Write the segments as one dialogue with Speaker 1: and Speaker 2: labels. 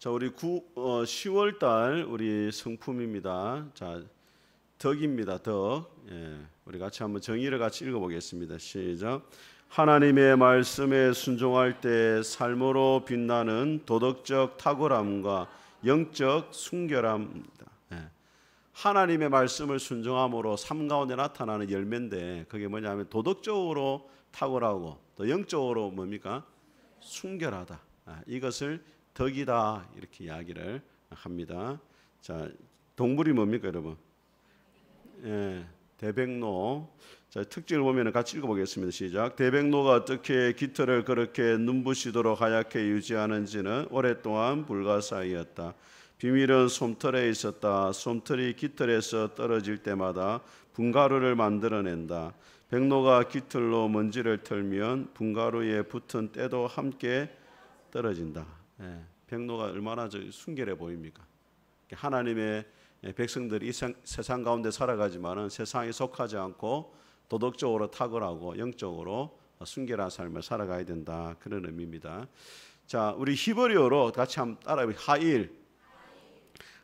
Speaker 1: 자, 우리 10월 달 우리 성품입니다. 자, 덕입니다. 덕. 예, 우리 같이 한번 정의를 같이 읽어보겠습니다. 시작. 하나님의 말씀에 순종할 때 삶으로 빛나는 도덕적 탁월함과 영적 순결함입니다. 예. 하나님의 말씀을 순종함으로 삶 가운데 나타나는 열매인데 그게 뭐냐면 도덕적으로 탁월하고 또 영적으로 뭡니까? 순결하다. 이것을 덕이다 이렇게 이야기를 합니다. 자, 동물이 뭡니까, 여러분? 예, 대백로. 자, 특징을 보면 같이 읽어보겠습니다. 시작. 대백로가 어떻게 깃털을 그렇게 눈부시도록 하얗게 유지하는지는 오랫동안 불가사의였다. 비밀은 솜털에 있었다. 솜털이 깃털에서 떨어질 때마다 분가루를 만들어낸다. 백로가 깃털로 먼지를 털면 분가루에 붙은 때도 함께 떨어진다. 예, 백로가 얼마나 순결해 보입니까? 하나님의 백성들이 이 세상 가운데 살아가지만은 세상에 속하지 않고 도덕적으로 탁월하고 영적으로 순결한 삶을 살아가야 된다. 그런 의미입니다. 자, 우리 히브리어로 같이 한번 따라해보세요. 하일.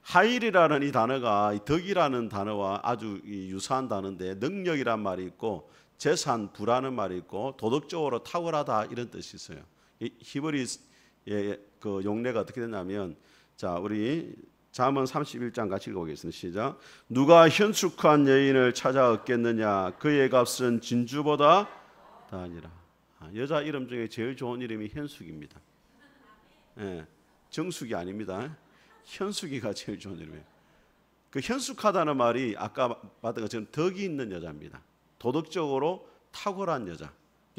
Speaker 1: 하일이라는 이 단어가 이 덕이라는 단어와 아주 유사한 단어인데 능력이란 말이 있고 재산, 부라는 말이 있고 도덕적으로 탁월하다 이런 뜻이 있어요. 이 히브리 그 용례가 어떻게 되냐면, 자, 우리 잠언 31장 같이 읽어보겠습니다. 시작. 누가 현숙한 여인을 찾아 얻겠느냐? 그의 값은 진주보다 더하니라. 여자 이름 중에 제일 좋은 이름이 현숙입니다. 예, 정숙이 아닙니다. 현숙이가 제일 좋은 이름이에요. 그 현숙하다는 말이 아까 봤던 것처럼 덕이 있는 여자입니다. 도덕적으로 탁월한 여자.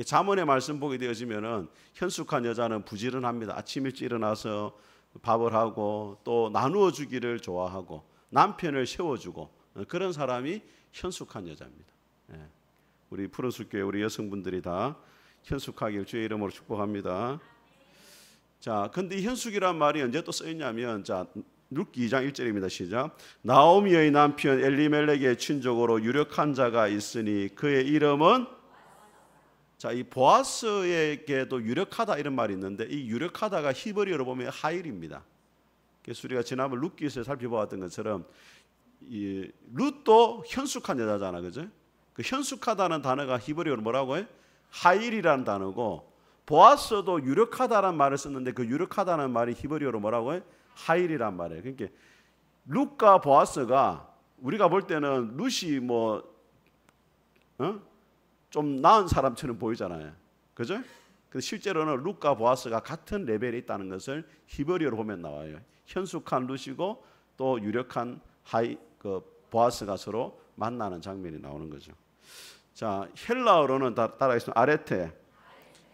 Speaker 1: 잠언의 말씀 보게 되어지면은 현숙한 여자는 부지런합니다. 아침 일찍 일어나서 밥을 하고 또 나누어 주기를 좋아하고 남편을 세워주고 그런 사람이 현숙한 여자입니다. 예. 우리 푸른숲교회 우리 여성분들이 다 현숙하길 주의 이름으로 축복합니다. 자, 근데 이 현숙이란 말이 언제 또 쓰였냐면, 자, 룻기 2장 1절입니다. 시작. 나오미의 남편 엘리멜렉의 친족으로 유력한 자가 있으니 그의 이름은, 자, 이 보아스에게도 유력하다 이런 말이 있는데 이 유력하다가 히브리어로 보면 하일입니다. 그래서 우리가 지난번 룻기에서 살펴보았던 것처럼 이 룻도 현숙한 여자잖아, 그죠? 그 현숙하다는 단어가 히브리어로 뭐라고 해? 하일이라는 단어고, 보아스도 유력하다라는 말을 썼는데 그 유력하다는 말이 히브리어로 뭐라고 해? 하일이란 말이에요. 그러니까 룻과 보아스가 우리가 볼 때는 룻이 뭐 좀 나은 사람처럼 보이잖아요, 그죠? 근데 실제로는 룻과 보아스가 같은 레벨에 있다는 것을 히브리어로 보면 나와요. 현숙한 룻이고 또 유력한 보아스가 서로 만나는 장면이 나오는 거죠. 자, 헬라어로는 따라하겠습니다. 아레테.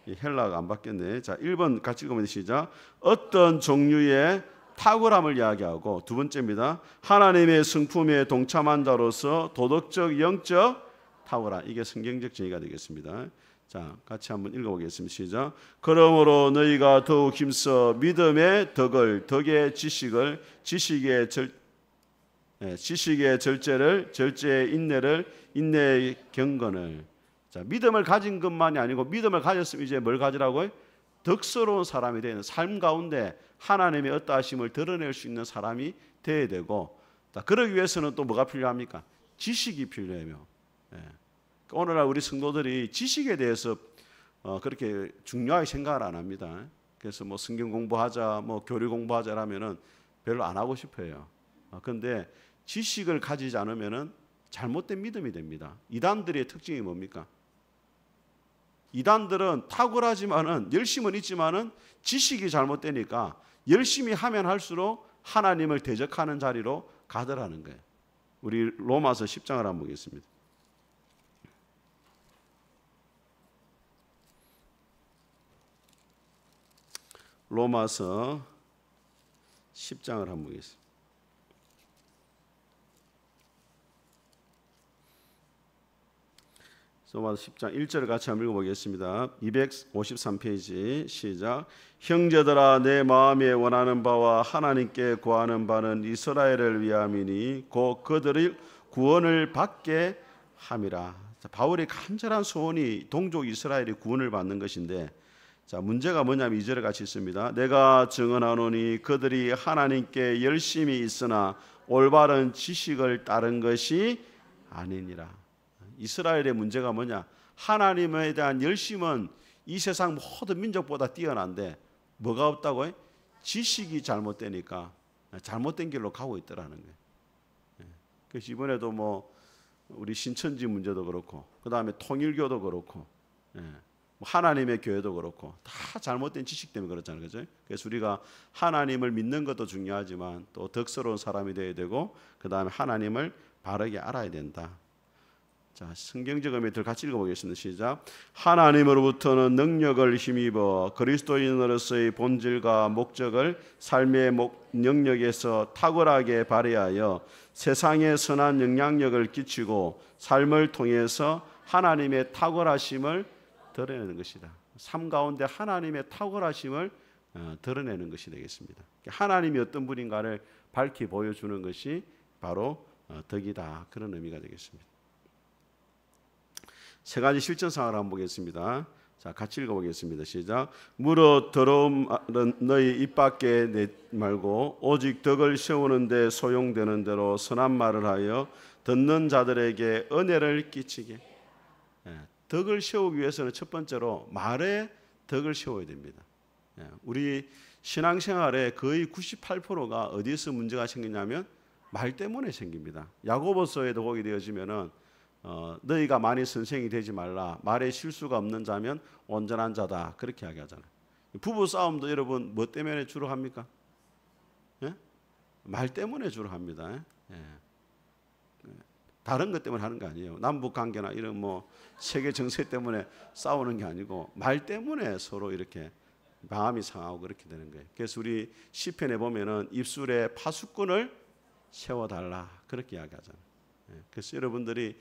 Speaker 1: 헬라가 안 바뀌었네. 자, 1번 같이 읽으면 시작. 어떤 종류의 탁월함을 이야기하고, 두 번째입니다. 하나님의 성품에 동참한 자로서 도덕적, 영적 탁월함. 이게 성경적 정의가 되겠습니다. 자, 같이 한번 읽어보겠습니다. 시작. 그러므로 너희가 더욱 힘써 믿음의 덕을, 덕의 지식을, 지식의 절제를, 절제의 인내를, 인내의 경건을. 자, 믿음을 가진 것만이 아니고 믿음을 가졌으면 이제 뭘 가지라고요? 덕스러운 사람이 되는 삶 가운데 하나님의 어떠하심을 드러낼 수 있는 사람이 되어야 되고, 자, 그러기 위해서는 또 뭐가 필요합니까? 지식이 필요해요. 예. 오늘날 우리 성도들이 지식에 대해서 그렇게 중요하게 생각을 안 합니다. 그래서 뭐 성경 공부하자, 뭐 교리 공부하자라면은 별로 안 하고 싶어요. 그런데 지식을 가지지 않으면은 잘못된 믿음이 됩니다. 이단들의 특징이 뭡니까? 이단들은 탁월하지만은 열심은 있지만은 지식이 잘못되니까 열심히 하면 할수록 하나님을 대적하는 자리로 가더라는 거예요. 우리 로마서 10장을 한번 보겠습니다. 로마서 10장을 한번 보겠습니다. 로마서 10장 1절을 같이 한번 읽어보겠습니다. 253페이지 시작. 형제들아, 내 마음에 원하는 바와 하나님께 구하는 바는 이스라엘을 위함이니 곧 그들의 구원을 받게 함이라. 바울의 간절한 소원이 동족 이스라엘이 구원을 받는 것인데, 자, 문제가 뭐냐면 2절에 같이 있습니다. 내가 증언하노니 그들이 하나님께 열심히 있으나 올바른 지식을 따른 것이 아니니라. 이스라엘의 문제가 뭐냐? 하나님에 대한 열심은 이 세상 모든 민족보다 뛰어난데 뭐가 없다고요? 지식이 잘못되니까 잘못된 길로 가고 있더라는 거예요. 그래서 이번에도 뭐 우리 신천지 문제도 그렇고, 그 다음에 통일교도 그렇고, 하나님의 교회도 그렇고 다 잘못된 지식 때문에 그렇잖아요, 그죠? 그래서 우리가 하나님을 믿는 것도 중요하지만 또 덕스러운 사람이 되어야 되고, 그 다음에 하나님을 바르게 알아야 된다. 자, 성경적 의미들 같이 읽어보겠습니다. 시작. 하나님으로부터는 능력을 힘입어 그리스도인으로서의 본질과 목적을 삶의 영역에서 탁월하게 발휘하여 세상에 선한 영향력을 끼치고 삶을 통해서 하나님의 탁월하심을 드러내는 것이다. 삶 가운데 하나님의 탁월하심을 드러내는 것이 되겠습니다. 하나님이 어떤 분인가를 밝히 보여주는 것이 바로 덕이다. 그런 의미가 되겠습니다. 세 가지 실전 상황을 한번 보겠습니다. 자, 같이 읽어보겠습니다. 시작. 무릇 더러운 말은 너희 입 밖에 내지 말고 오직 덕을 세우는 데 소용되는 대로 선한 말을 하여 듣는 자들에게 은혜를 끼치게. 덕을 세우기 위해서는 첫 번째로 말에 덕을 세워야 됩니다. 우리 신앙생활의 거의 98%가 어디에서 문제가 생기냐면 말 때문에 생깁니다. 야고보서에도 보게 되어지면은 너희가 만일 선생이 되지 말라. 말에 실수가 없는 자면 온전한 자다. 그렇게 이야기하잖아요. 부부 싸움도 여러분 뭐 때문에 주로 합니까? 예? 말 때문에 주로 합니다. 예. 다른 것 때문에 하는 거 아니에요. 남북 관계나 이런 뭐 세계 정세 때문에 싸우는 게 아니고 말 때문에 서로 이렇게 마음이 상하고 그렇게 되는 거예요. 그래서 우리 시편에 보면은 입술에 파수꾼을 세워달라 그렇게 이야기하잖아요. 예. 그래서 여러분들이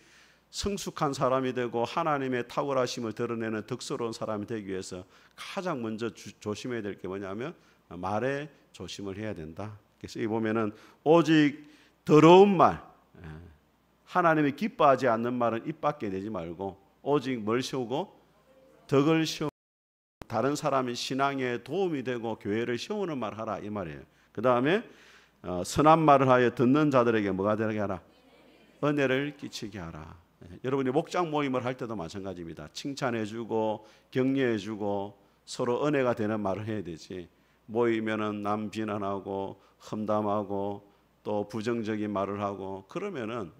Speaker 1: 성숙한 사람이 되고 하나님의 탁월하심을 드러내는 덕스러운 사람이 되기 위해서 가장 먼저 조심해야 될 게 뭐냐면 말에 조심을 해야 된다. 그래서 이 보면은 오직 더러운 말, 하나님이 기뻐하지 않는 말은 입 밖에 내지 말고 오직 뭘 세우고 덕을 세우고 다른 사람의 신앙에 도움이 되고 교회를 세우는 말 하라 이 말이에요. 그 다음에 선한 말을 하여 듣는 자들에게 뭐가 되게 하라? 은혜를 끼치게 하라. 여러분이 목장 모임을 할 때도 마찬가지입니다. 칭찬해주고 격려해주고 서로 은혜가 되는 말을 해야 되지. 모이면은 남 비난하고 험담하고 또 부정적인 말을 하고 그러면은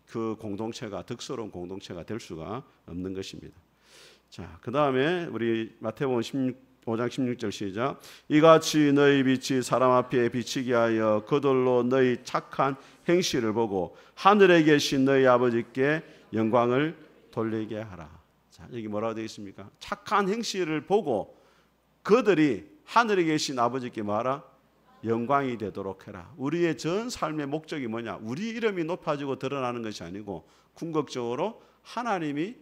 Speaker 1: 그 공동체가 덕스러운 공동체가 될 수가 없는 것입니다. 자, 그 다음에 우리 마태복음 5장 16절 시작. 이같이 너희 빛이 사람 앞에 비치게 하여 그들로 너희 착한 행실을 보고 하늘에 계신 너희 아버지께 영광을 돌리게 하라. 자, 여기 뭐라고 되어 있습니까? 착한 행실을 보고 그들이 하늘에 계신 아버지께 뭐하라? 영광이 되도록 해라. 우리의 전 삶의 목적이 뭐냐? 우리 이름이 높아지고 드러나는 것이 아니고 궁극적으로 하나님이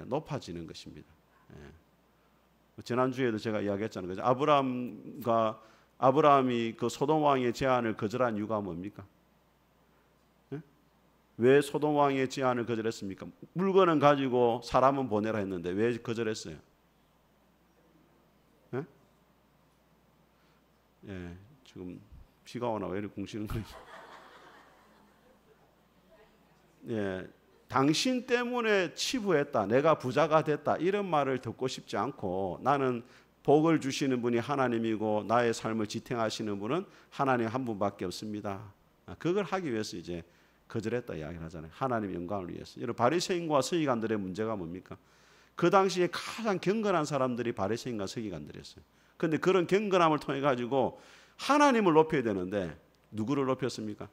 Speaker 1: 높아지는 것입니다. 지난주에도 제가 이야기했잖아요. 그죠? 아브라함이 그 소돔 왕의 제안을 거절한 이유가 뭡니까? 왜 소돔 왕의 제안을 거절했습니까? 물건은 가지고 사람은 보내라 했는데 왜 거절했어요? 예, 지금 비가 오나 왜 이렇게 궁시는 거예요? 예, 당신 때문에 치부했다, 내가 부자가 됐다 이런 말을 듣고 싶지 않고 나는 복을 주시는 분이 하나님이고 나의 삶을 지탱하시는 분은 하나님 한 분밖에 없습니다. 그걸 하기 위해서 이제 거절했다 이야기를 하잖아요. 하나님 영광을 위해서. 여러분 바리새인과 서기관들의 문제가 뭡니까? 그 당시에 가장 경건한 사람들이 바리새인과 서기관들이었어요. 그런데 그런 경건함을 통해 가지고 하나님을 높여야 되는데 누구를 높였습니까?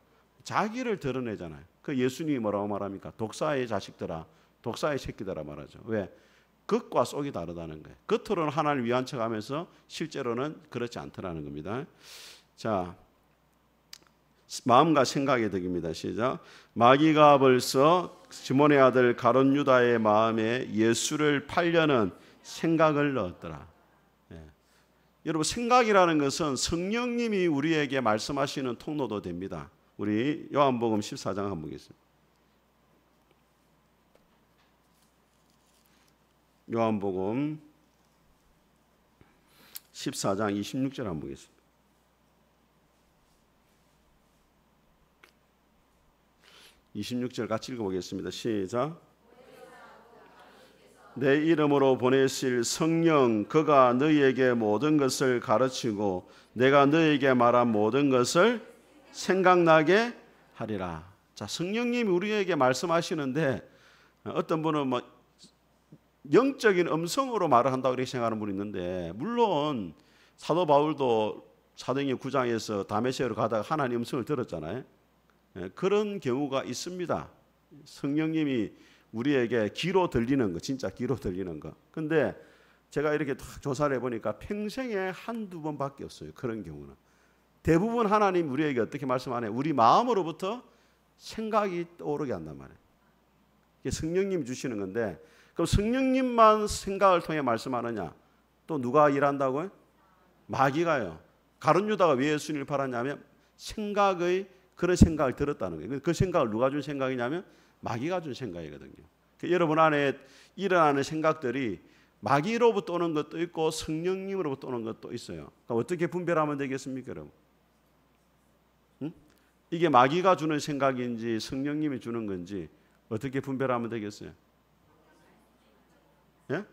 Speaker 1: 자기를 드러내잖아요. 그 예수님이 뭐라고 말합니까? 독사의 자식들아, 독사의 새끼들아 말하죠. 왜? 겉과 속이 다르다는 거예요. 겉으로는 하나님을 위한 척하면서 실제로는 그렇지 않더라는 겁니다. 자, 마음과 생각의 덕입니다. 시작. 마귀가 벌써 시몬의 아들 가룟 유다의 마음에 예수를 팔려는 생각을 넣었더라. 여러분 생각이라는 것은 성령님이 우리에게 말씀하시는 통로도 됩니다. 우리 요한복음 14장 한번 보겠습니다. 요한복음 14장 26절 한번 보겠습니다. 26절 같이 읽어보겠습니다. 시작. 내 이름으로 보내실 성령 그가 너희에게 모든 것을 가르치고 내가 너희에게 말한 모든 것을 생각나게 하리라. 자, 성령님이 우리에게 말씀하시는데 어떤 분은 뭐 영적인 음성으로 말을 한다고 이렇게 생각하는 분이 있는데, 물론 사도 바울도 사도행전 9장에서 다메섹으로 가다가 하나님 음성을 들었잖아요. 그런 경우가 있습니다. 성령님이 우리에게 귀로 들리는 거, 진짜 귀로 들리는 거. 근데 제가 이렇게 딱 조사를 해보니까 평생에 한두 번밖에 없어요. 그런 경우는. 대부분 하나님 우리에게 어떻게 말씀하냐, 우리 마음으로부터 생각이 떠오르게 한단 말이에요. 이게 성령님이 주시는 건데, 그럼 성령님만 생각을 통해 말씀하느냐? 또 누가 일한다고요? 마귀가요. 가룟 유다가 왜 예수님을 팔았냐면 생각의 그런 생각을 들었다는 거예요. 그 생각을 누가 준 생각이냐면 마귀가 준 생각이거든요. 여러분 안에 일어나는 생각들이 마귀로부터 오는 것도 있고 성령님으로부터 오는 것도 있어요. 그러니까 어떻게 분별하면 되겠습니까, 여러분? 이게 마귀가 주는 생각인지 성령님이 주는 건지 어떻게 분별하면 되겠어요? 예?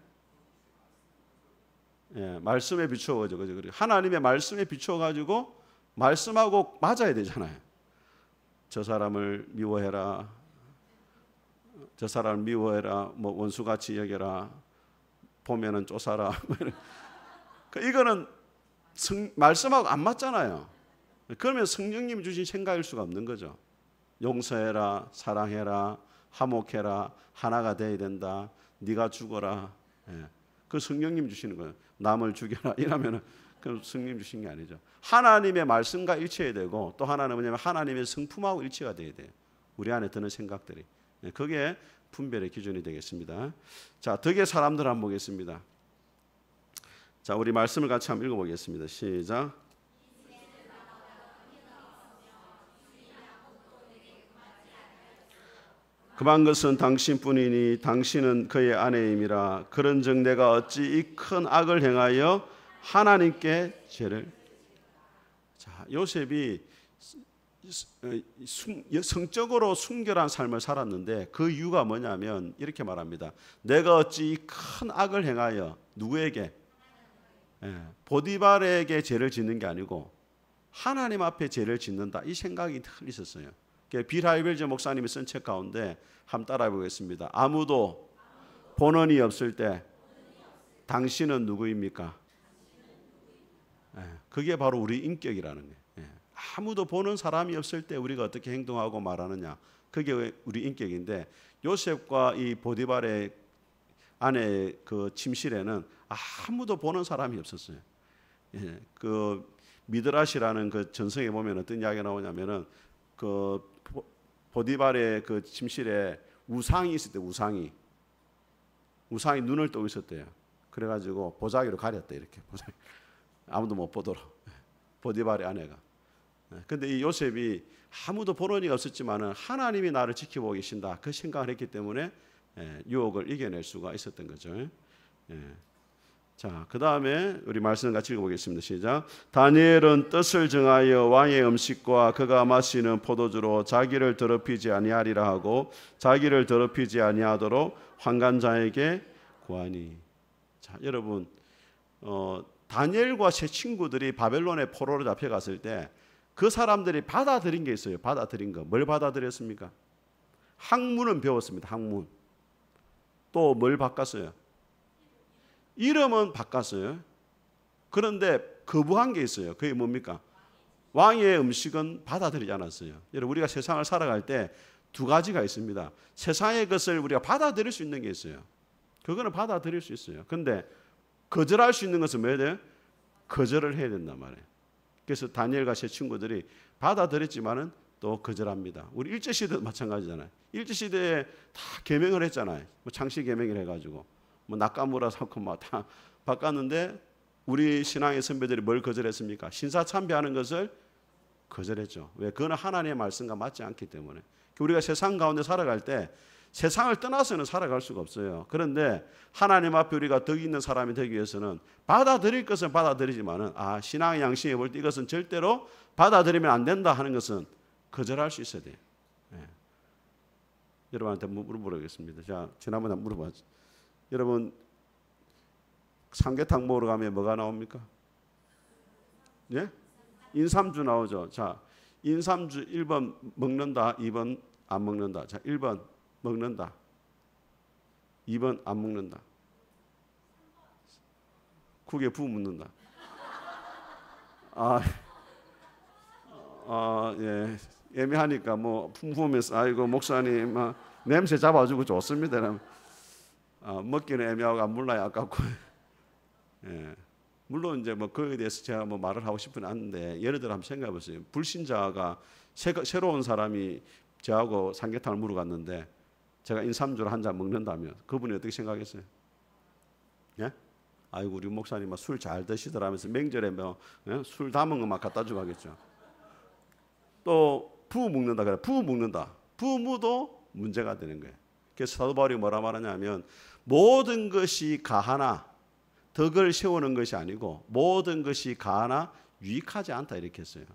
Speaker 1: 예, 말씀에 비추어가지고, 하나님의 말씀에 비추어가지고 말씀하고 맞아야 되잖아요. 저 사람을 미워해라, 저 사람을 미워해라, 뭐 원수같이 여겨라, 보면은 쫓아라. 이거는 말씀하고 안 맞잖아요. 그러면 성령님이 주신 생각일 수가 없는 거죠. 용서해라, 사랑해라, 화목해라, 하나가 돼야 된다, 네가 죽어라. 예. 그 성령님 주시는 거예요. 남을 죽여라 이러면은 그 성령 주신 게 아니죠. 하나님의 말씀과 일치해야 되고, 또 하나는 뭐냐면 하나님의 성품하고 일치가 돼야 돼요. 우리 안에 드는 생각들이. 예. 그게 분별의 기준이 되겠습니다. 자, 덕의 사람들 한번 보겠습니다. 자, 우리 말씀을 같이 한번 읽어보겠습니다. 시작. 금한 것은 당신뿐이니 당신은 그의 아내임이라. 그런즉 내가 어찌 이 큰 악을 행하여 하나님께 죄를. 자, 요셉이 성적으로 순결한 삶을 살았는데 그 이유가 뭐냐면 이렇게 말합니다. 내가 어찌 이 큰 악을 행하여, 누구에게? 보디발에게 죄를 짓는 게 아니고 하나님 앞에 죄를 짓는다, 이 생각이 늘 있었어요. 빌 하이벨즈 목사님이 쓴 책 가운데 한번 따라해 보겠습니다. 아무도 본원이 없을 때 당신은 누구입니까? 그게 바로 우리 인격이라는 거예요. 아무도 보는 사람이 없을 때 우리가 어떻게 행동하고 말하느냐, 그게 우리 인격인데, 요셉과 이 보디발의 아내 그 침실에는 아무도 보는 사람이 없었어요. 그 미드라시라는 그 전성에 보면 어떤 이야기가 나오냐면은 그 보디발의 그 침실에 우상이 있을 때, 우상이 눈을 뜨고 있었대요. 그래가지고 보자기로 가렸대, 이렇게 보자기. 아무도 못 보도록, 보디발의 아내가. 근데 이 요셉이 아무도 보는 이가 없었지만은 하나님이 나를 지켜보고 계신다, 그 생각을 했기 때문에 유혹을 이겨낼 수가 있었던 거죠. 자, 그 다음에 우리 말씀 같이 읽어보겠습니다. 시작. 다니엘은 뜻을 정하여 왕의 음식과 그가 마시는 포도주로 자기를 더럽히지 아니하리라 하고 자기를 더럽히지 아니하도록 환관자에게 구하니. 자, 여러분, 다니엘과 세 친구들이 바벨론의 포로로 잡혀갔을 때 그 사람들이 받아들인 게 있어요. 받아들인 거. 뭘 받아들였습니까? 학문은 배웠습니다. 학문. 또 뭘 바꿨어요? 이름은 바꿨어요. 그런데 거부한 게 있어요. 그게 뭡니까? 왕의 음식은 받아들이지 않았어요. 여러분, 우리가 세상을 살아갈 때 두 가지가 있습니다. 세상의 것을 우리가 받아들일 수 있는 게 있어요. 그거는 받아들일 수 있어요. 그런데 거절할 수 있는 것은 뭐예요? 돼요? 거절을 해야 된단 말이에요. 그래서 다니엘과 제 친구들이 받아들였지만은 또 거절합니다. 우리 일제시대도 마찬가지잖아요. 일제시대에 다 계명을 했잖아요. 뭐 창씨 계명을 해가지고 뭐 낙가무라 사고 막 다 바꿨는데 우리 신앙의 선배들이 뭘 거절했습니까? 신사참배하는 것을 거절했죠. 왜? 그거는 하나님의 말씀과 맞지 않기 때문에. 우리가 세상 가운데 살아갈 때 세상을 떠나서는 살아갈 수가 없어요. 그런데 하나님 앞에 우리가 덕 있는 사람이 되기 위해서는 받아들일 것은 받아들이지만은 신앙의 양심에 볼 때 이것은 절대로 받아들이면 안 된다 하는 것은 거절할 수 있어야 돼요. 예. 여러분한테 물어보겠습니다. 자, 지난번에 물어봤죠. 여러분 삼계탕 먹으러 가면 뭐가 나옵니까? 예? 인삼주 나오죠. 자, 인삼주 1번 먹는다, 2번 안 먹는다. 자, 1번 먹는다, 2번 안 먹는다. 국에 부어 묻는다. 예, 애매하니까 뭐 풍부하면서 아이고 목사님 냄새 잡아주고 좋습니다. 먹기는 애매하고 안 물라야 아깝고. 예. 물론 이제 뭐 그에 대해서 제가 뭐 말을 하고 싶은 않은데 예를 들어 한번 생각해 보세요. 불신자가 새로운 사람이 저하고 삼계탕을 먹으러 갔는데 제가 인삼주를 한 잔 먹는다면 그분이 어떻게 생각했어요? 예? 아이고 우리 목사님 술 잘 드시더라면서 명절에 뭐 술 담은 거 막 갖다 주고 하겠죠. 또 부어 먹는다 그래. 부어 먹는다. 부어 먹어도 문제가 되는 거예요. 그래서 사도 바울이 뭐라 말하냐면 모든 것이 가하나 덕을 세우는 것이 아니고 모든 것이 가하나 유익하지 않다 이렇게 했어요.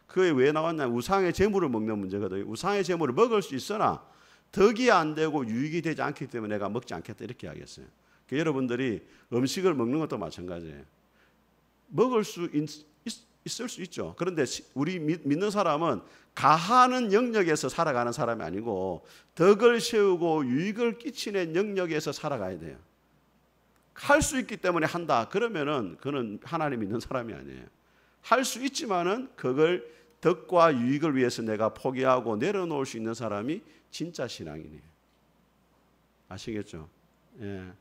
Speaker 1: 그게 왜 나왔냐면 우상의 재물을 먹는 문제거든요. 우상의 재물을 먹을 수 있으나 덕이 안 되고 유익이 되지 않기 때문에 내가 먹지 않겠다 이렇게 이야기했어요. 그러니까 여러분들이 음식을 먹는 것도 마찬가지예요. 먹을 수 있을 수 있죠. 그런데 우리 믿는 사람은 가하는 영역에서 살아가는 사람이 아니고 덕을 세우고 유익을 끼치는 영역에서 살아가야 돼요. 할 수 있기 때문에 한다. 그러면은 그는 하나님 믿는 사람이 아니에요. 할 수 있지만은 그걸 덕과 유익을 위해서 내가 포기하고 내려놓을 수 있는 사람이 진짜 신앙이네요. 아시겠죠? 예.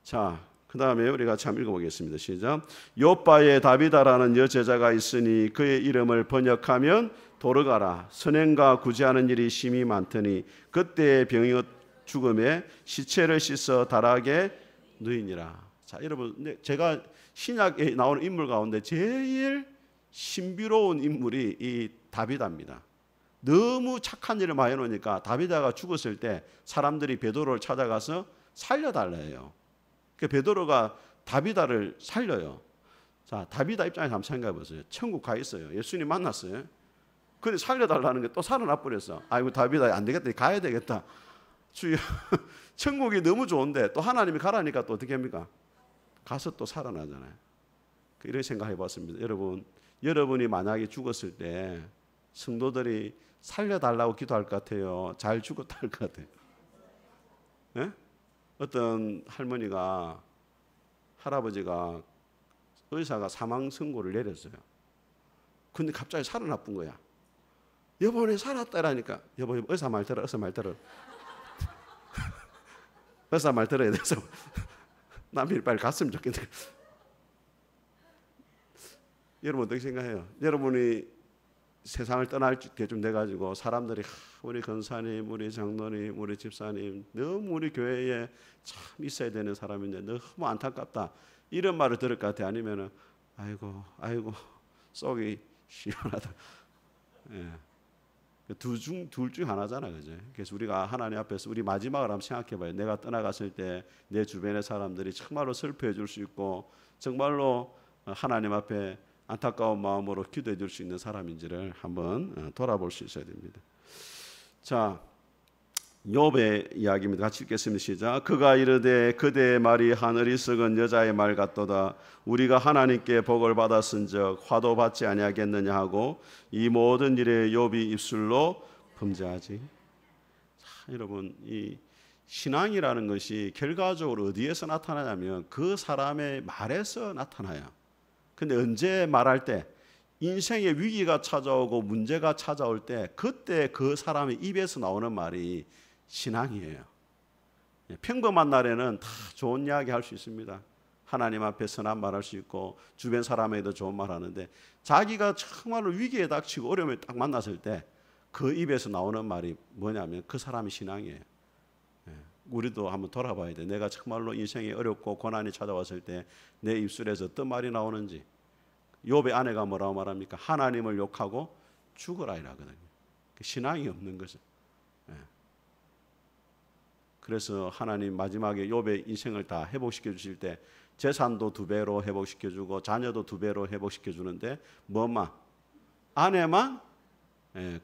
Speaker 1: 자, 그 다음에 우리가 참 읽어보겠습니다. 시작. 요바에 다비다라는 여제자가 있으니 그의 이름을 번역하면 도르가라. 선행과 구제하는 일이 심히 많더니 그때의 병이 죽음에 시체를 씻어 다락에 누이니라. 자, 여러분, 제가 신약에 나오는 인물 가운데 제일 신비로운 인물이 이 다비다입니다. 너무 착한 일을 많이 해놓으니까 다비다가 죽었을 때 사람들이 베드로를 찾아가서 살려달래요. 그 베드로가 다비다를 살려요. 자, 다비다 입장에서 한번 생각해 보세요. 천국 가 있어요. 예수님 만났어요. 근데 살려달라는 게 또 살아나 버렸어. 아이고 다비다 안 되겠다. 가야 되겠다. 주여, 천국이 너무 좋은데 또 하나님이 가라니까 또 어떻게 합니까? 가서 또 살아나잖아요. 이렇게 생각해 봤습니다. 여러분이 만약에 죽었을 때 성도들이 살려달라고 기도할 것 같아요? 잘 죽었다 할 것 같아요? 네? 어떤 할아버지가 의사가 사망 선고를 내렸어요. 근데 갑자기 살아나쁜 거야. 여보, 내 살았다라니까. 여보, 의사 말 들어. 의사 말 들어야 돼서 남편이 빨리 갔으면 좋겠는데. 여러분 어떻게 생각해요? 여러분이 세상을 떠날 때쯤 돼가지고 사람들이 우리 권사님, 우리 장로님, 우리 집사님 너무 우리 교회에 참 있어야 되는 사람인데 너무 안타깝다 이런 말을 들을 것 같아? 아니면은 아이고 속이 시원하다. 예. 둘 중 하나잖아, 그죠? 그래서 우리가 하나님 앞에서 우리 마지막을 한번 생각해봐요. 내가 떠나갔을 때 내 주변의 사람들이 정말로 슬퍼해 줄 수 있고 정말로 하나님 앞에 안타까운 마음으로 기도해 줄 수 있는 사람인지를 한번 돌아볼 수 있어야 됩니다. 자, 욥의 이야기입니다. 같이 읽겠습니다. 시작. 그가 이르되 그대의 말이 하늘이 썩은 여자의 말 같도다. 우리가 하나님께 복을 받았은즉 화도 받지 아니하겠느냐 하고 이 모든 일에 욥이 입술로 범죄하지. 자, 여러분, 이 신앙이라는 것이 결과적으로 어디에서 나타나냐면 그 사람의 말에서 나타나요. 근데 언제 말할 때 인생의 위기가 찾아오고 문제가 찾아올 때 그때 그 사람의 입에서 나오는 말이 신앙이에요. 평범한 날에는 다 좋은 이야기 할 수 있습니다. 하나님 앞에 선한 말 할 수 있고 주변 사람에게도 좋은 말 하는데 자기가 정말로 위기에 닥치고 어려움에 딱 만났을 때 그 입에서 나오는 말이 뭐냐면 그 사람이 신앙이에요. 우리도 한번 돌아봐야 돼. 내가 정말로 인생이 어렵고 고난이 찾아왔을 때 내 입술에서 어떤 말이 나오는지. 욥의 아내가 뭐라고 말합니까? 하나님을 욕하고 죽어라 이라거든요. 신앙이 없는 거죠. 그래서 하나님 마지막에 욥의 인생을 다 회복시켜 주실 때 재산도 2배로 회복시켜 주고 자녀도 2배로 회복시켜 주는데 뭐만 아내만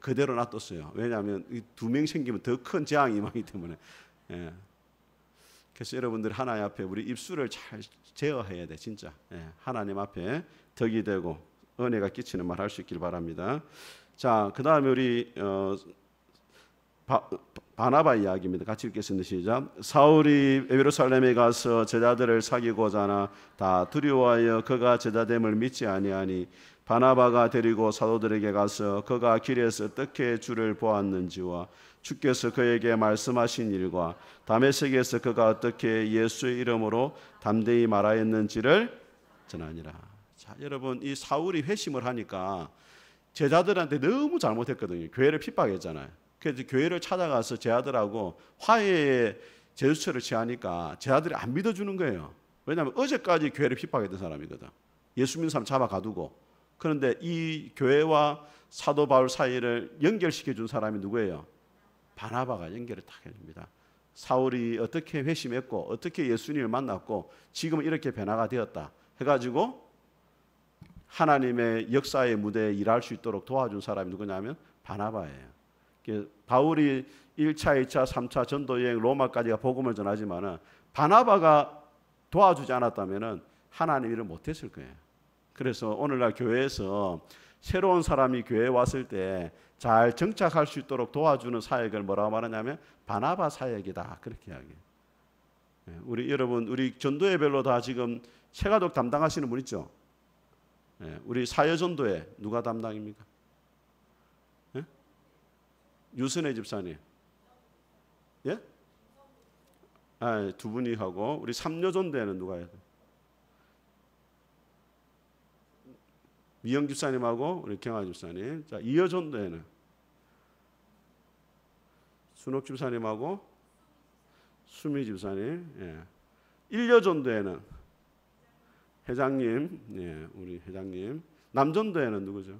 Speaker 1: 그대로 놔뒀어요. 왜냐하면 이 2명 생기면 더 큰 재앙이 임하기 때문에. 그래서 여러분들 하나님 앞에 우리 입술을 잘 제어해야 돼. 진짜 하나님 앞에 덕이 되고 은혜가 끼치는 말 할 수 있길 바랍니다. 자, 그 다음에 우리 바나바 이야기입니다. 같이 읽겠습니다. 시작. 사울이 예루살렘에 가서 제자들을 사귀고자 하나 다 두려워하여 그가 제자됨을 믿지 아니하니 바나바가 데리고 사도들에게 가서 그가 길에서 어떻게 주를 보았는지와 주께서 그에게 말씀하신 일과 다메섹에서 그가 어떻게 예수의 이름으로 담대히 말하였는지를 전하니라. 자, 여러분 이 사울이 회심을 하니까 제자들한테 너무 잘못했거든요. 교회를 핍박했잖아요. 그래서 교회를 찾아가서 제자들하고 화해의 제스처를 취하니까 제자들이 안 믿어주는 거예요. 왜냐하면 어제까지 교회를 핍박했던 사람이거든. 예수 믿는 사람 잡아 가두고. 그런데 이 교회와 사도 바울 사이를 연결시켜 준 사람이 누구예요? 바나바가 연결을 딱 해줍니다. 사울이 어떻게 회심했고 어떻게 예수님을 만났고 지금 이렇게 변화가 되었다 해가지고 하나님의 역사의 무대에 일할 수 있도록 도와준 사람이 누구냐면 바나바예요. 바울이 1차, 2차, 3차 전도 여행 로마까지가 복음을 전하지만은 바나바가 도와주지 않았다면은 하나님 일을 못했을 거예요. 그래서 오늘날 교회에서 새로운 사람이 교회에 왔을 때 잘 정착할 수 있도록 도와주는 사역을 뭐라고 말하냐면 바나바 사역이다 그렇게 이야기해요. 우리 여러분 우리 전도회별로 다 지금 새가족 담당하시는 분 있죠? 우리 사여전도회 누가 담당입니까? 유선혜 집사님. 예? 두 분이 하고 우리 삼여전도회는 누가 해야 돼? 미영 집사님하고 우리 경아 집사님. 자, 이여전도회는 순옥 집사님하고 수미 집사님. 예. 일여전도회는 회장님. 예, 우리 회장님. 남전도회는 누구죠?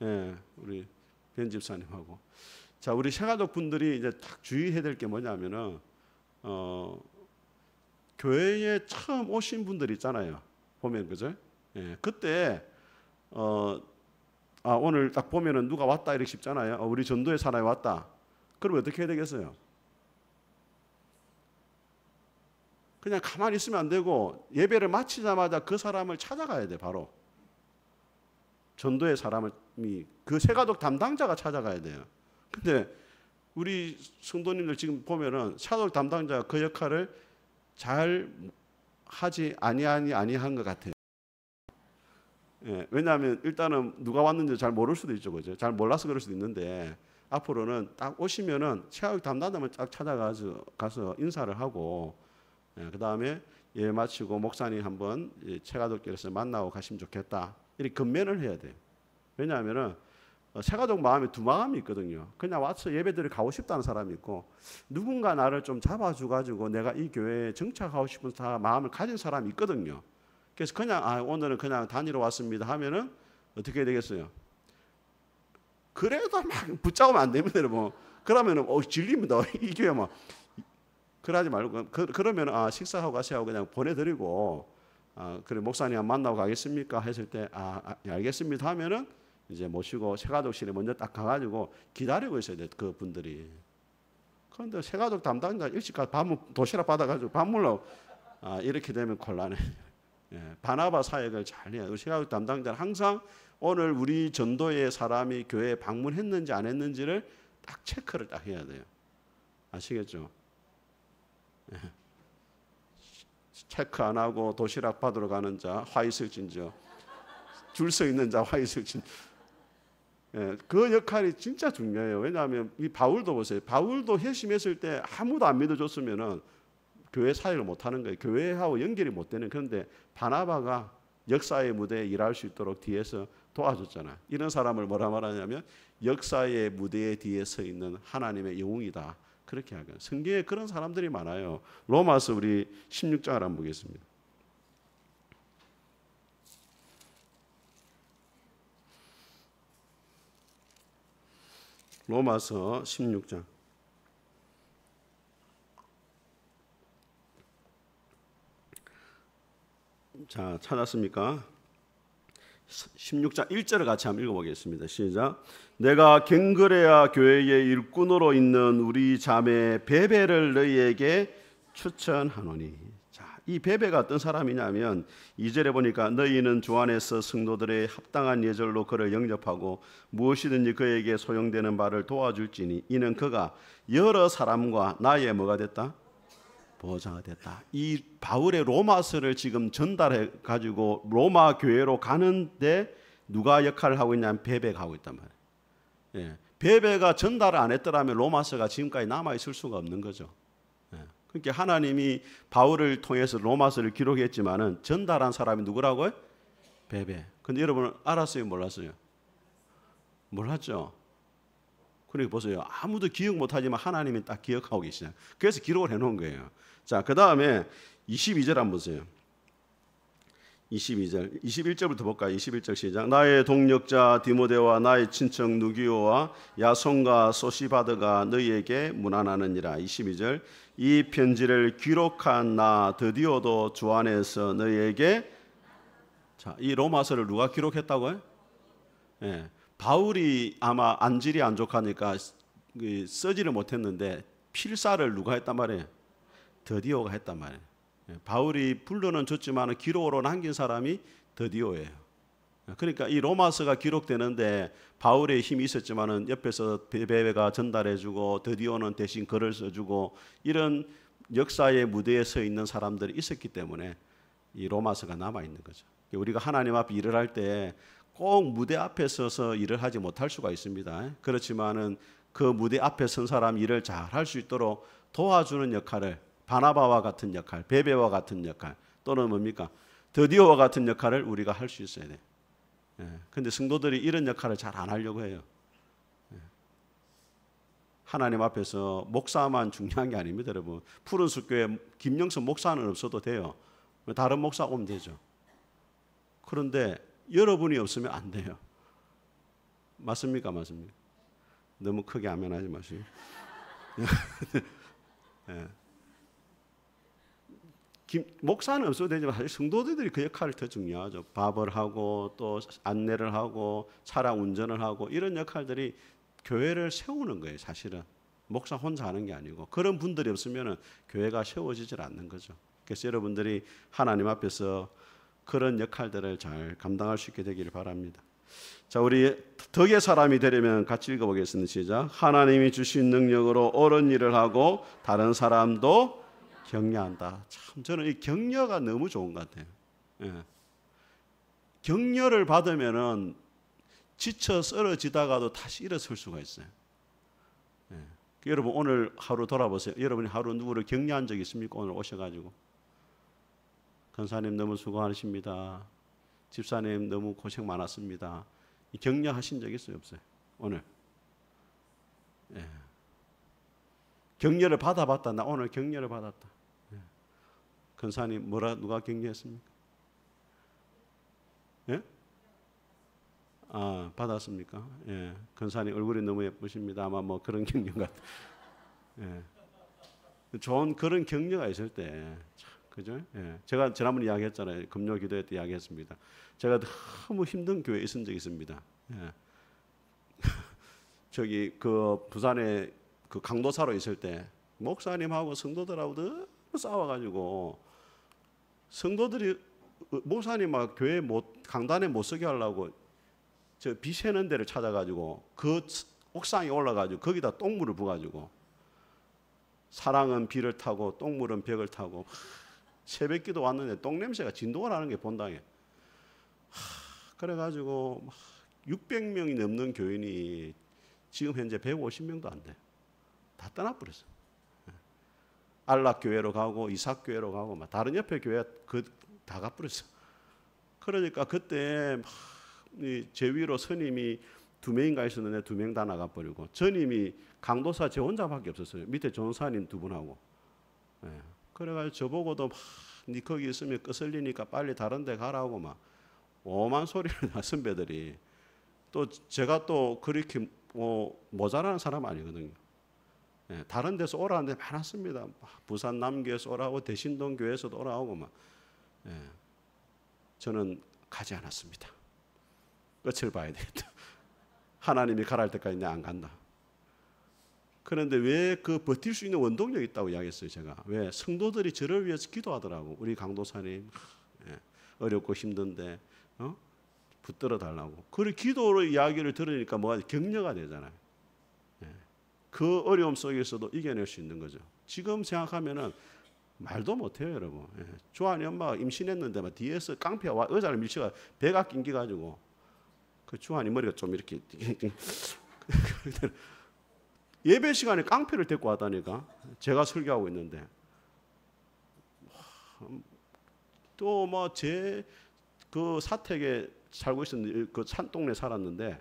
Speaker 1: 예, 우리 변 집사님하고. 자, 우리 새가족 분들이 이제 딱 주의해야 될 게 뭐냐면은 교회에 처음 오신 분들 있잖아요. 보면 그죠? 예, 그때 오늘 딱 보면은 누가 왔다 이렇게 싶잖아요. 우리 전도에 사람이 왔다. 그럼 어떻게 해야 되겠어요? 그냥 가만히 있으면 안 되고 예배를 마치자마자 그 사람을 찾아가야 돼. 바로 전도의 사람이 그 새가족 담당자가 찾아가야 돼요. 근데 우리 성도님들 지금 보면은 새가족 담당자가 그 역할을 잘 하지 아니한 것 같아요. 예, 왜냐하면 일단은 누가 왔는지 잘 모를 수도 있죠, 그죠? 잘 몰라서 그럴 수도 있는데 앞으로는 딱 오시면은 새가족 담당자만 딱 가서 인사를 하고, 그 다음에 예배 마치고 목사님 한번 새가족끼리서 만나고 가시면 좋겠다. 이렇게 건면을 해야 돼요. 왜냐하면은 새가족 마음에 두 마음이 있거든요. 그냥 와서 예배드리러 가고 싶다는 사람이 있고 누군가 나를 좀 잡아줘가지고 내가 이 교회에 정착하고 싶은 마음을 가진 사람이 있거든요. 그래서 그냥 오늘은 그냥 다니러 왔습니다 하면은 어떻게 되겠어요? 그래도 막 붙잡으면 안 됩니다, 여러분. 그러면은 질립니다. 이 교회 막 그러지 말고 그러면 식사하고 가세요 하고 그냥 보내드리고 그래 목사님 만나고 가겠습니까? 했을 때 예, 알겠습니다 하면은 이제 모시고 새가족실에 먼저 딱 가가지고 기다리고 있어야 돼, 그 분들이. 그런데 새가족 담당자 일찍 가서 도시락 받아가지고 밥 먹으려고 이렇게 되면 곤란해. 예, 바나바 사역을 잘 해야 돼요. 새가족 담당자는 항상 오늘 우리 전도의 사람이 교회에 방문했는지 안 했는지를 딱 체크를 딱 해야 돼요. 아시겠죠? 예. 체크 안 하고 도시락 받으러 가는 자 화 있을진저, 줄 서 있는 자 화 있을진. 예, 그 역할이 진짜 중요해요. 왜냐하면 이 바울도 보세요. 바울도 회심했을 때 아무도 안 믿어줬으면은 교회 사역을 못 하는 거예요. 교회하고 연결이 못 되는. 그런데 바나바가 역사의 무대에 일할 수 있도록 뒤에서 도와줬잖아요. 이런 사람을 뭐라 말하냐면 역사의 무대에 뒤에 서 있는 하나님의 영웅이다. 그렇게 하거든요. 성경에 그런 사람들이 많아요. 로마서 우리 16장을 한번 보겠습니다. 로마서 16장. 자, 찾았습니까? 16장 1절을 같이 한번 읽어보겠습니다. 시작. 내가 갱그레아 교회의 일꾼으로 있는 우리 자매 베베를 너희에게 추천하노니. 자, 이 베베가 어떤 사람이냐면 2절에 보니까 너희는 주 안에서 성도들의 합당한 예절로 그를 영접하고 무엇이든지 그에게 소용되는 바를 도와줄지니 이는 그가 여러 사람과 나의 뭐가 됐다? 보호자가 됐다. 이 바울의 로마서를 지금 전달해 가지고 로마 교회로 가는데 누가 역할을 하고 있냐면 베베가 하고 있단 말이에요. 예. 베베가 전달을 안 했더라면 로마서가 지금까지 남아 있을 수가 없는 거죠. 예. 그러니까 하나님이 바울을 통해서 로마서를 기록했지만은 전달한 사람이 누구라고요? 베베. 근데 여러분 알았어요, 몰랐어요? 몰랐죠. 그러니까 보세요. 아무도 기억 못하지만 하나님이 딱 기억하고 계시잖아요. 그래서 기록을 해놓은 거예요. 자, 그 다음에 22절 한번 보세요. 22절, 21절부터 볼까요? 21절 시작. 나의 동력자 디모데와 나의 친척 누기오와 야손과 소시바드가 너희에게 문안하느니라. 22절. 이 편지를 기록한 나 드디어도 주 안에서 너희에게. 자, 이 로마서를 누가 기록했다고요? 예. 바울이 아마 안질이 안 좋으니까 쓰지를 못했는데 필사를 누가 했단 말이에요? 드디오가 했단 말이에요. 바울이 불러는 줬지만 기록으로 남긴 사람이 드디오예요. 그러니까 이 로마서가 기록되는데 바울의 힘이 있었지만 옆에서 베베가 전달해주고 드디오는 대신 글을 써주고 이런 역사의 무대에 서 있는 사람들이 있었기 때문에 이 로마서가 남아있는 거죠. 우리가 하나님 앞에 일을 할 때 꼭 무대 앞에 서서 일을 하지 못할 수가 있습니다. 그렇지만은 그 무대 앞에 선 사람 일을 잘 할 수 있도록 도와주는 역할을 바나바와 같은 역할, 베베와 같은 역할 또는 뭡니까? 드디오와 같은 역할을 우리가 할 수 있어야 돼. 그런데 성도들이 이런 역할을 잘 안 하려고 해요. 하나님 앞에서 목사만 중요한 게 아닙니다, 여러분. 푸른숲교회 김영선 목사는 없어도 돼요. 다른 목사 오면 되죠. 그런데 여러분이 없으면 안 돼요. 맞습니까? 맞습니까? 너무 크게 아멘하지 마시고. 네. 목사는 없어도 되지만 사실 성도들이 그 역할을 더 중요하죠. 밥을 하고 또 안내를 하고 차량 운전을 하고 이런 역할들이 교회를 세우는 거예요. 사실은 목사 혼자 하는 게 아니고 그런 분들이 없으면 교회가 세워지질 않는 거죠. 그래서 여러분들이 하나님 앞에서 그런 역할들을 잘 감당할 수 있게 되기를 바랍니다. 자, 우리 덕의 사람이 되려면 같이 읽어보겠습니다. 시작. 하나님이 주신 능력으로 옳은 일을 하고 다른 사람도 격려한다. 참 저는 이 격려가 너무 좋은 것 같아요. 예. 격려를 받으면은 지쳐 쓰러지다가도 다시 일어설 수가 있어요. 예. 여러분 오늘 하루 돌아보세요. 여러분이 하루 누구를 격려한 적 있습니까? 오늘 오셔가지고 권사님 너무 수고하십니다. 집사님 너무 고생 많았습니다. 격려하신 적 있어요? 없어요? 오늘 예. 격려를 받아봤다. 나 오늘 격려를 받았다. 예. 권사님 누가 격려했습니까? 예? 아, 받았습니까? 예. 권사님 얼굴이 너무 예쁘십니다. 아마 뭐 그런 격려 같아. 예. 좋은 그런 격려가 있을 때 참, 그죠? 예. 제가 지난번에 이야기했잖아요. 금요 기도회 때 이야기했습니다. 제가 너무 힘든 교회에 있은 적이 있습니다. 예. 저기 그 부산에 그 강도사로 있을 때 목사님하고 성도들하고 너무 싸워가지고 성도들이 목사님하고 교회 강단에 못 서게 하려고 저 비 새는 데를 찾아가지고 그 옥상에 올라가지고 거기다 똥물을 부어가지고 사랑은 비를 타고 똥물은 벽을 타고 새벽기도 왔는데 똥냄새가 진동을 하는 게 본당에. 그래가지고 600명이 넘는 교인이 지금 현재 150명도 안 돼. 다 떠나버렸어. 안락교회로 가고 이삭교회로 가고 막 다른 옆에 교회 다 가버렸어. 그러니까 그때 제 위로 스님이 2명인가 있었는데 2명 다 나가버리고 전임이 강도사 제 혼자밖에 없었어요. 밑에 전사님 2분하고. 예. 그래가지고 저보고도 니 거기 있으면 거슬리니까 빨리 다른 데 가라고 막 오만 소리를 나 선배들이. 또 제가 또 그렇게 모자라는 사람 아니거든요. 예, 다른 데서 오라는 데 많았습니다. 부산 남교에서 오라고 대신동 교회에서도 오라고 막. 예, 저는 가지 않았습니다. 끝을 봐야 되겠다. 하나님이 가랄 때까지 내가 안 간다. 그런데 왜 그 버틸 수 있는 원동력이 있다고 이야기했어요. 제가 왜 성도들이 저를 위해서 기도하더라고. 우리 강도사님 어렵고 힘든데 붙들어 달라고. 그 기도로 이야기를 들으니까 뭐가 격려가 되잖아요. 그 어려움 속에서도 이겨낼 수 있는 거죠. 지금 생각하면은 말도 못해요, 여러분. 조한이 엄마가 임신했는데 막 뒤에서 깡패가 의자를 밀치가 배가 낑겨 가지고 그 조한이 머리가 좀 이렇게 예배 시간에 깡패를 데리고 왔다니까. 제가 설교하고 있는데 또 뭐 제 그 사택에 살고 있었는데 그 산동네 살았는데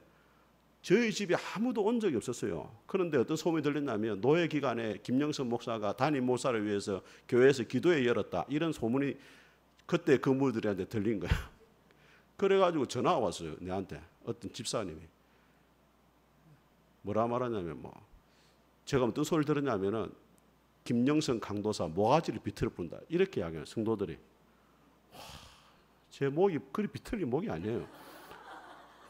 Speaker 1: 저희 집에 아무도 온 적이 없었어요. 그런데 어떤 소문이 들렸냐면 노예 기간에 김영선 목사가 담임 목사를 위해서 교회에서 기도회 열었다. 이런 소문이 그때 근무들한테 들린 거야. 그래가지고 전화가 왔어요. 내한테 어떤 집사님이 뭐라 말하냐면 제가 어떤 소리를 들었냐면은 김영선 강도사 모가지를 비틀어 본다. 이렇게 이야기해요. 성도들이. 제 목이 그리 비틀린 목이 아니에요.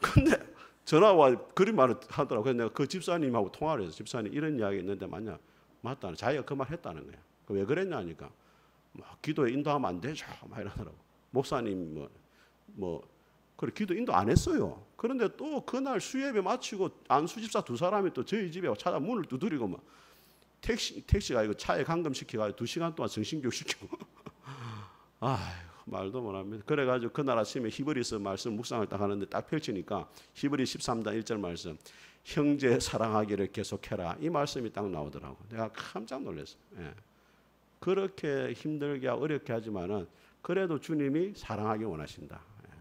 Speaker 1: 근데 전화와 그리 말을 하더라고요. 그래서 내가 그 집사님하고 통화를 해서 집사님 이런 이야기 있는데 맞냐? 맞다는. 자기가 그 말 했다는 거야. 왜 그랬냐니까. 기도에 인도하면 안 되죠. 막 이러더라고. 목사님 그래 기도 인도 안 했어요. 그런데 또 그날 수예배 마치고 안수 집사 두 사람이 또 저희 집에 찾아 문을 두드리고 막 택시가 이거 차에 감금시켜가지고 2시간 동안 정신교육 시키고. 아휴. 말도 못합니다. 그래가지고 그날 아침에 히브리서 말씀 묵상을 딱 하는데 딱 펼치니까 히브리 13장 1절 말씀 형제 사랑하기를 계속해라 이 말씀이 딱 나오더라고. 내가 깜짝 놀랐어요. 예. 그렇게 힘들게 어렵게 하지만은 그래도 주님이 사랑하기 원하신다. 예.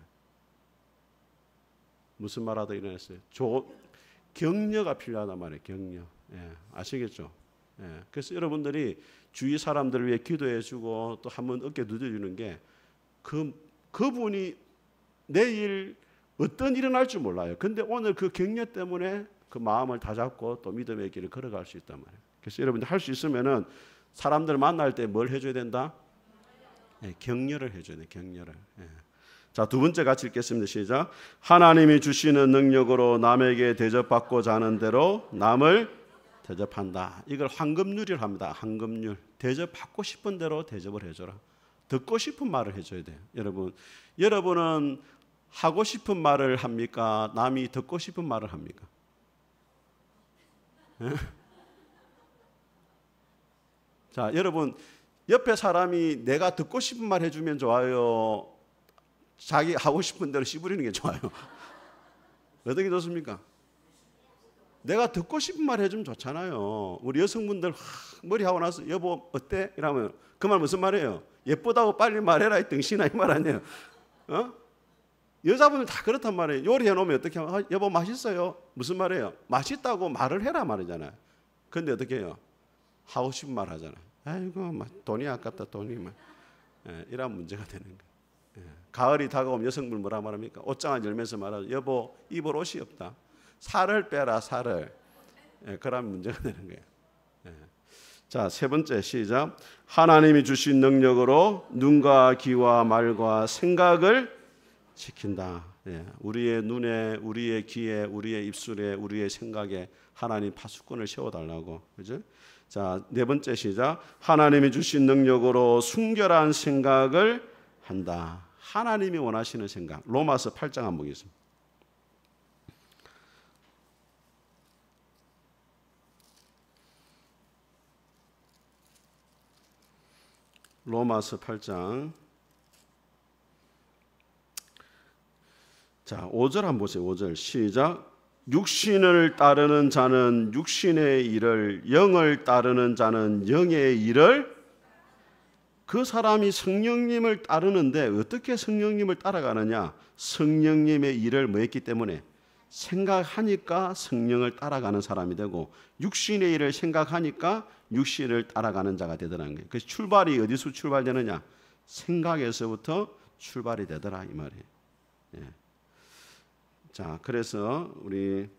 Speaker 1: 무슨 말하다 일어났어요? 격려가 필요하단 말이에요. 격려. 예. 아시겠죠? 예. 그래서 여러분들이 주위 사람들을 위해 기도해주고 또 한번 어깨 두드리는 게 그분이 내일 어떤 일이 날 줄 몰라요. 근데 오늘 그 격려 때문에 그 마음을 다잡고 또 믿음의 길을 걸어갈 수 있단 말이에요. 그래서 여러분들 할 수 있으면은 사람들 만날 때 뭘 해줘야 된다? 네, 격려를 해줘야 돼. 격려를. 네. 자, 두 번째 같이 읽겠습니다. 시작. 하나님이 주시는 능력으로 남에게 대접받고자 하는 대로 남을 대접한다. 이걸 황금률이라고 합니다. 황금률. 대접받고 싶은 대로 대접을 해줘라. 듣고 싶은 말을 해줘야 돼요. 여러분은 하고 싶은 말을 합니까? 남이 듣고 싶은 말을 합니까? 네? 자, 여러분 옆에 사람이 내가 듣고 싶은 말 해주면 좋아요? 자기 하고 싶은 대로 씨부리는 게 좋아요? 어떻게 좋습니까? 내가 듣고 싶은 말 해주면 좋잖아요. 우리 여성분들 머리 하고 나서 여보 어때? 이러면 그 말 무슨 말이에요? 예쁘다고 빨리 말해라 이 등신아 이 말 아니에요. 여자분들 다 그렇단 말이에요. 요리해 놓으면 어떻게 하면 여보 맛있어요? 무슨 말이에요? 맛있다고 말을 해라 말이잖아요. 근데 어떻게 해요? 하고 싶은 말 하잖아요. 아이고 돈이 아깝다 돈이 이런 문제가 되는 거예요. 가을이 다가오면 여성분 뭐라 말합니까? 옷장을 열면서 말하죠. 여보 입을 옷이 없다. 살을 빼라 살을. 그런 문제가 되는 거예요. 자, 세 번째 시작. 하나님이 주신 능력으로 눈과 귀와 말과 생각을 지킨다. 우리의 눈에, 우리의 귀에, 우리의 입술에, 우리의 생각에 하나님 파수꾼을 세워달라고. 그죠? 자, 네 번째 시작. 하나님이 주신 능력으로 순결한 생각을 한다. 하나님이 원하시는 생각. 로마서 8장 한번 보겠습니다. 로마서 8장 자 5절 한번 보세요. 5절 시작. 육신을 따르는 자는 육신의 일을, 영을 따르는 자는 영의 일을. 그 사람이 성령님을 따르는데 어떻게 성령님을 따라가느냐? 성령님의 일을 뭐 했기 때문에? 생각하니까 성령을 따라가는 사람이 되고, 육신의 일을 생각하니까 육신을 따라가는 자가 되더라는 거예요. 그래서 출발이 어디서 출발되느냐? 생각에서부터 출발이 되더라 이 말이에요. 자, 그래서 우리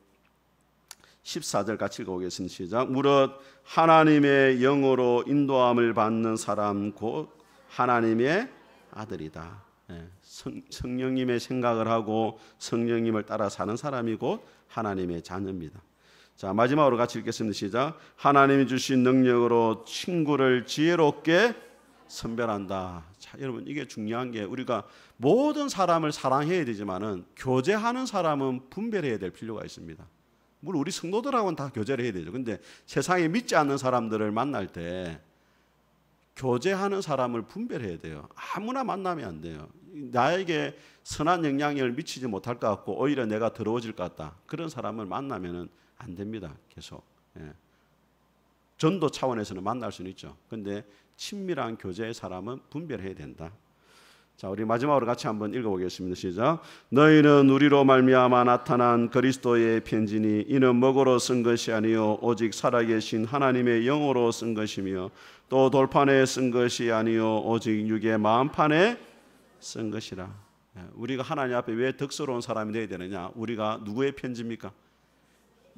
Speaker 1: 14절 같이 읽어보겠습니다. 시작. 무릇 하나님의 영으로 인도함을 받는 사람 곧 하나님의 아들이다. 성령님의 생각을 하고 성령님을 따라 사는 사람이 곧 하나님의 자녀입니다. 자, 마지막으로 같이 읽겠습니다. 시작. 하나님이 주신 능력으로 친구를 지혜롭게 선별한다. 자, 여러분 이게 중요한 게 우리가 모든 사람을 사랑해야 되지만은 교제하는 사람은 분별해야 될 필요가 있습니다. 물론 우리 성도들하고는 다 교제를 해야 되죠. 근데 세상에 믿지 않는 사람들을 만날 때 교제하는 사람을 분별해야 돼요. 아무나 만나면 안 돼요. 나에게 선한 영향력을 미치지 못할 것 같고 오히려 내가 더러워질 것 같다. 그런 사람을 만나면은 안 됩니다. 계속. 전도 차원에서는 만날 수는 있죠. 근데 친밀한 교제의 사람은 분별해야 된다. 자, 우리 마지막으로 같이 한번 읽어보겠습니다. 시작. 너희는 우리로 말미암아 나타난 그리스도의 편지니 이는 먹으로 쓴 것이 아니요 오직 살아계신 하나님의 영으로 쓴 것이며 또 돌판에 쓴 것이 아니요 오직 육의 마음판에 쓴 것이라. 우리가 하나님 앞에 왜 덕스러운 사람이 되어야 되느냐? 우리가 누구의 편지입니까?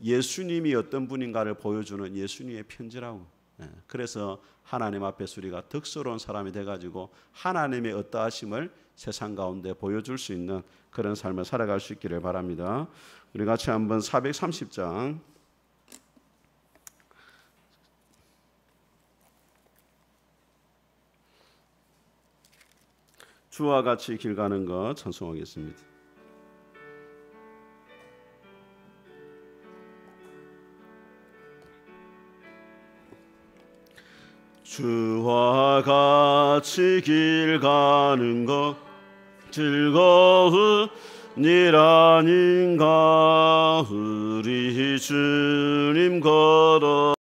Speaker 1: 예수님이 어떤 분인가를 보여주는 예수님의 편지라고. 그래서 하나님 앞에서 우리가 덕스러운 사람이 돼가지고 하나님의 어떠하심을 세상 가운데 보여줄 수 있는 그런 삶을 살아갈 수 있기를 바랍니다. 우리 같이 한번 430장 주와 같이 길 가는 것 찬송하겠습니다. 주와 같이 길 가는 것 즐거운 일 아닌가. 우리 주님 걸어